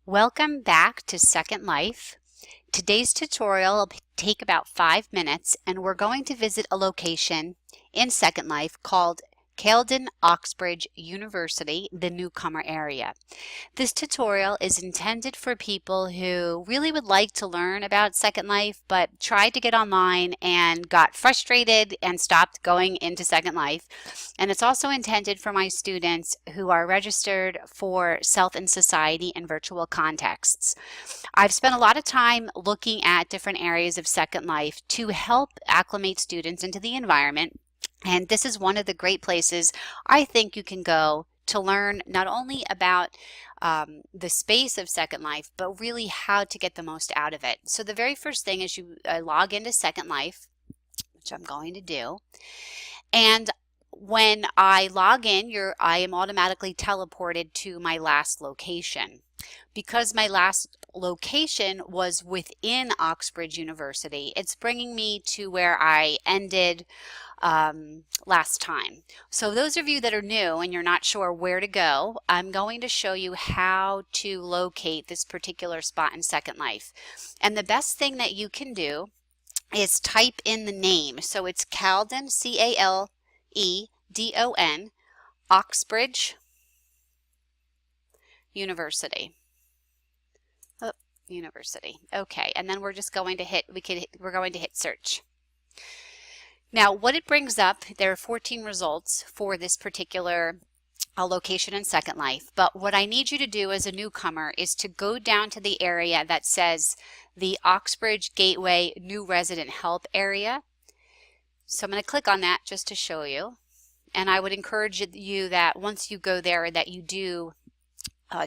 Welcome back to Second Life. Today's tutorial will take about 5 minutes, and we're going to visit a location in Second Life called Caledon, Oxbridge University, the newcomer area. This tutorial is intended for people who really would like to learn about Second Life but tried to get online and got frustrated and stopped going into Second Life. And it's also intended for my students who are registered for Self and Society and virtual contexts. I've spent a lot of time looking at different areas of Second Life to help acclimate students into the environment. And this is one of the great places I think you can go to learn not only about the space of Second Life, but really how to get the most out of it. So the very first thing is you log into Second Life, which I'm going to do. And when I log in, I am automatically teleported to my last location. Because my last location was within Oxbridge University, it's bringing me to where I ended last time. So those of you that are new and you're not sure where to go, I'm going to show you how to locate this particular spot in Second Life. And the best thing that you can do is type in the name. So it's Caledon, C-A-L-E-D-O-N, Oxbridge University. University. Okay, and then we're just going to hit, we're going to hit search. Now, what it brings up, there are 14 results for this particular location in Second Life, but what I need you to do as a newcomer is to go down to the area that says the Oxbridge Gateway New Resident Help area. So I'm going to click on that just to show you, and I would encourage you that once you go there that you do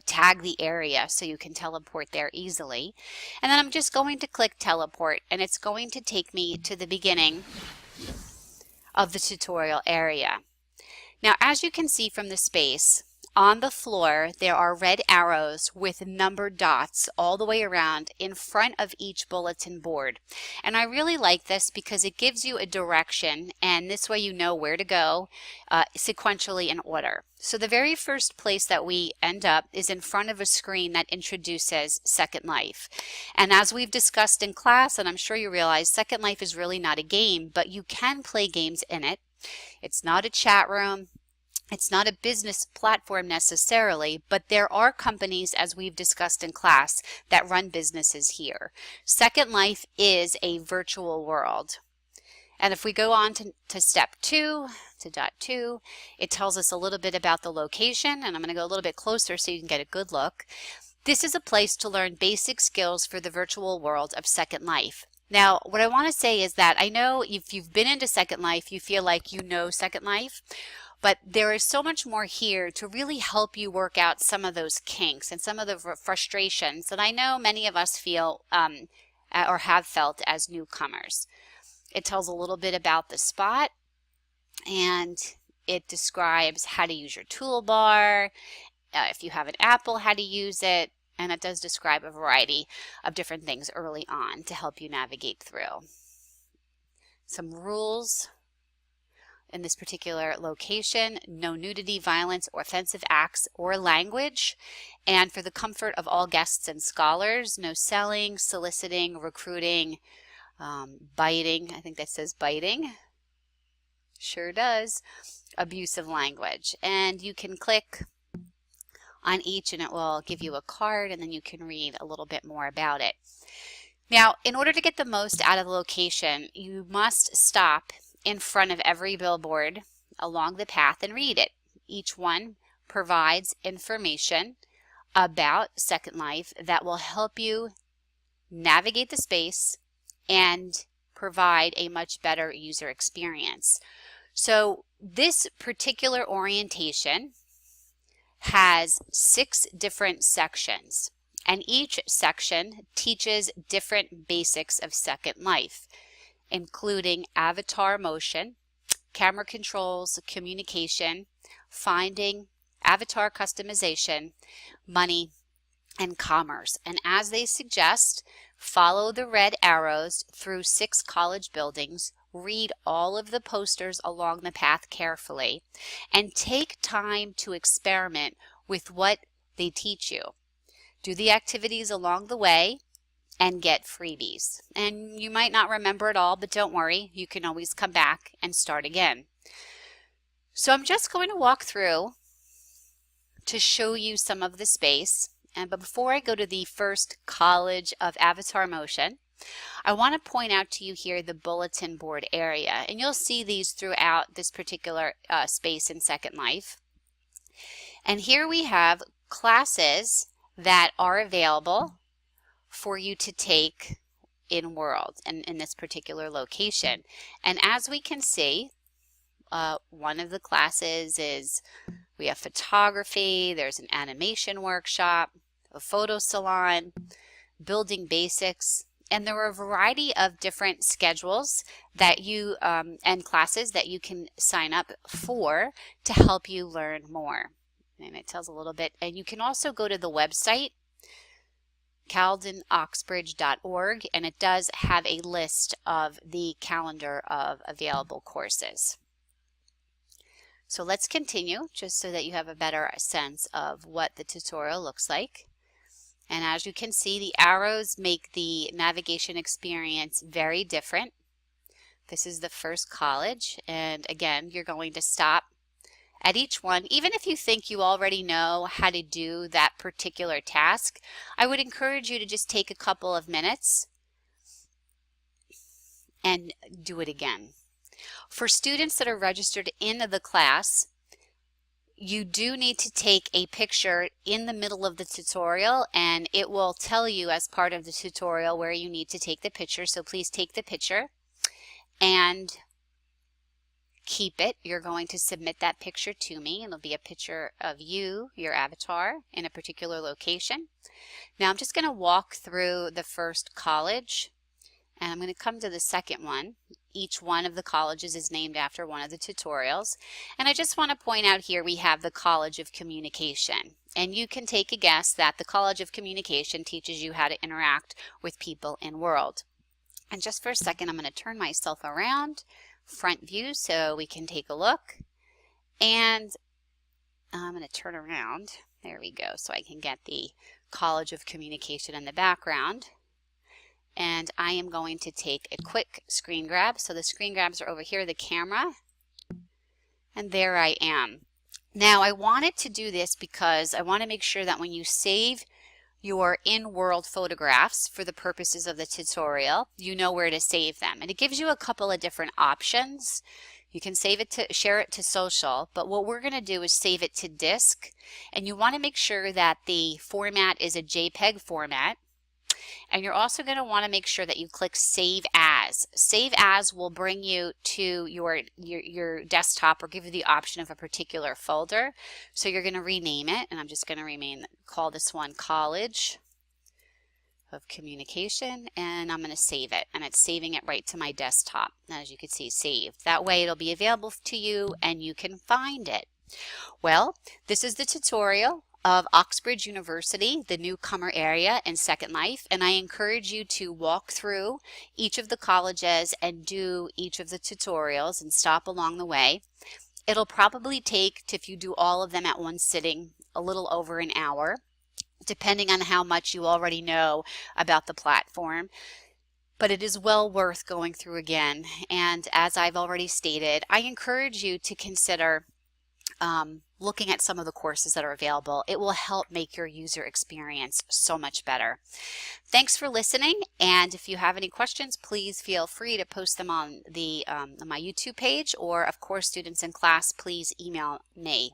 tag the area so you can teleport there easily. And then I'm just going to click teleport, and it's going to take me to the beginning of the tutorial area. Now, as you can see from the space, on the floor there are red arrows with numbered dots all the way around in front of each bulletin board. And I really like this because it gives you a direction, and this way you know where to go sequentially in order. So the very first place that we end up is in front of a screen that introduces Second Life. And as we've discussed in class, and I'm sure you realize, Second Life is really not a game, but you can play games in it. It's not a chat room. It's not a business platform necessarily, but there are companies, as we've discussed in class, that run businesses here. Second Life is a virtual world. And if we go on to step 2, to dot 2, it tells us a little bit about the location, and I'm going to go a little bit closer so you can get a good look. This is a place to learn basic skills for the virtual world of Second Life. Now, what I want to say is that I know if you've been into Second Life, you feel like you know Second Life. But there is so much more here to really help you work out some of those kinks and some of the frustrations that I know many of us feel or have felt as newcomers. It tells a little bit about the spot, and it describes how to use your toolbar, if you have an Apple, how to use it, and it does describe a variety of different things early on to help you navigate through. Some rules. In this particular location, no nudity, violence, or offensive acts or language. And for the comfort of all guests and scholars, no selling, soliciting, recruiting, biting. I think that says biting. Sure does. Abusive language. And you can click on each and it will give you a card, and then you can read a little bit more about it. Now, in order to get the most out of the location, you must stop in front of every billboard along the path and read it. Each one provides information about Second Life that will help you navigate the space and provide a much better user experience. So this particular orientation has 6 different sections, and each section teaches different basics of Second Life, including avatar motion, camera controls, communication, finding, avatar customization, money, and commerce. And as they suggest, follow the red arrows through 6 college buildings, read all of the posters along the path carefully, and take time to experiment with what they teach you. do the activities along the way, and get freebies. And you might not remember it all, but don't worry, you can always come back and start again. So I'm just going to walk through to show you some of the space. But before I go to the first College of Avatar Motion, I want to point out to you here the bulletin board area, and you'll see these throughout this particular space in Second Life. And here we have classes that are available for you to take in World and in this particular location. And as we can see, one of the classes is, we have photography, there's an animation workshop, a photo salon, building basics, and there are a variety of different schedules that you and classes that you can sign up for to help you learn more. And it tells a little bit, and you can also go to the website caledonoxbridge.org, and it does have a list of the calendar of available courses. So let's continue just so that you have a better sense of what the tutorial looks like. And as you can see, the arrows make the navigation experience very different. This is the first college, and again, you're going to stop at each one. Even if you think you already know how to do that particular task, I would encourage you to just take a couple of minutes and do it again. For students that are registered in the class, you do need to take a picture in the middle of the tutorial, and it will tell you as part of the tutorial where you need to take the picture. So please take the picture and keep it. You're going to submit that picture to me, and it'll be a picture of you, your avatar, in a particular location. Now I'm just going to walk through the first college, and I'm going to come to the second one. Each one of the colleges is named after one of the tutorials. And I just want to point out here we have the College of Communication. And you can take a guess that the College of Communication teaches you how to interact with people in World. And just for a second, I'm going to turn myself around, front view, so we can take a look. And I'm going to turn around. There we go, so I can get the College of Communication in the background. And I am going to take a quick screen grab. So the screen grabs are over here, the camera, and there I am. Now I wanted to do this because I want to make sure that when you save your in-world photographs for the purposes of the tutorial, you know where to save them. And it gives you a couple of different options. You can save it to, share it to social, but what we're going to do is save it to disk. And you want to make sure that the format is a JPEG format. And you're also going to want to make sure that you click Save As. Save As will bring you to your desktop or give you the option of a particular folder. So you're going to rename it, and I'm just going to call this one College of Communication, and I'm going to save it. And it's saving it right to my desktop. As you can see, saved. That way it'll be available to you and you can find it. Well, this is the tutorial of Oxbridge University, the newcomer area in Second Life, and I encourage you to walk through each of the colleges and do each of the tutorials and stop along the way. It'll probably take, if you do all of them at one sitting, a little over an hour, depending on how much you already know about the platform. But it is well worth going through again. And as I've already stated, I encourage you to consider looking at some of the courses that are available. It will help make your user experience so much better. Thanks for listening, and if you have any questions, please feel free to post them on the on my YouTube page, or of course, students in class, please email me.